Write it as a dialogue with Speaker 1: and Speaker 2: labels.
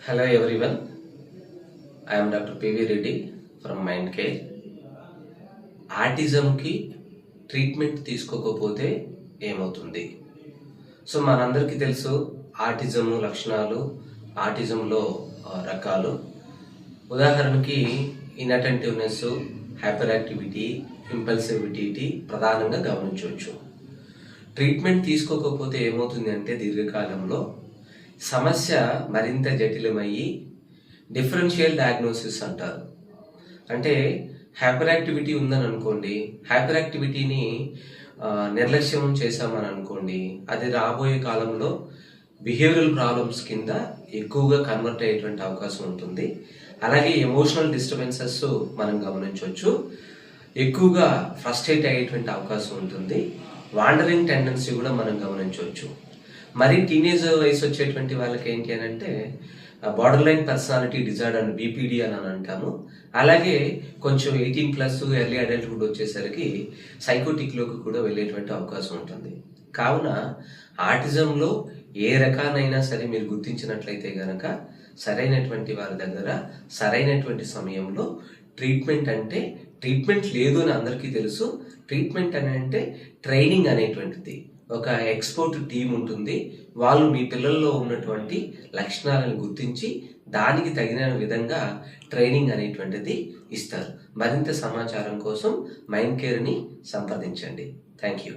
Speaker 1: Hello everyone, I am Dr. PV Reddy from Mind Care. ఆటిజంకి treatment తీసుకోకపోతే ఏమవుతుంది? So మనందరికీ తెలుసు ఆటిజం లక్షణాలు, ఆటిజంలో రకాలు. ఉదాహరణకి ఇన్అటెంటివ్నెస్, హైపర్ యాక్టివిటీ, ఇంపల్సివిటీ ప్రధానంగా గమనించవచ్చు. ట్రీట్మెంట్ తీసుకోకపోతే ఏమవుతుంది అంటే దీర్ఘకాలంలో సమస్య మరింత జటిలమయ్యి డిఫరెన్షియల్ డయాగ్నోసిస్ అంటారు. అంటే హైపర్ యాక్టివిటీ ఉందని అనుకోండి, హైపర్ యాక్టివిటీని నిర్లక్ష్యం చేశామని అనుకోండి, అది రాబోయే కాలంలో బిహేవియరల్ ప్రాబ్లమ్స్ కింద ఎక్కువగా కన్వర్ట్ అయ్యేటువంటి అవకాశం ఉంటుంది. అలాగే ఎమోషనల్ డిస్టర్బెన్సెస్ మనం గమనించవచ్చు, ఎక్కువగా ఫ్రస్ట్రేట్ అయ్యేటువంటి అవకాశం ఉంటుంది. వాండరింగ్ టెండెన్సీ కూడా మనం గమనించవచ్చు. మరి టీనేజ్ వయసు వచ్చేటువంటి వాళ్ళకి ఏంటి అని అంటే బార్డర్ లైన్ పర్సనాలిటీ డిజార్డర్ అని బీపీడీ అని అంటాము. అలాగే కొంచెం 18+ ఎర్లీ అడల్ట్హుడ్ వచ్చేసరికి సైకోటిక్లోకి కూడా వెళ్ళేటువంటి అవకాశం ఉంటుంది. కావున ఆటిజంలో ఏ రకానైనా సరే మీరు గుర్తించినట్లయితే గనక సరైనటువంటి వారి దగ్గర సరైనటువంటి సమయంలో ట్రీట్మెంట్ లేదు అని అందరికీ తెలుసు. ట్రీట్మెంట్ అని అంటే ట్రైనింగ్ అనేటువంటిది ఒక ఎక్స్పర్ట్ టీం ఉంటుంది. వాళ్ళు మీ పిల్లల్లో ఉన్నటువంటి లక్షణాలను గుర్తించి దానికి తగిన విధంగా ట్రైనింగ్ అనేటువంటిది ఇస్తారు. మరింత సమాచారం కోసం మైండ్ కేర్ని సంప్రదించండి. Thank you.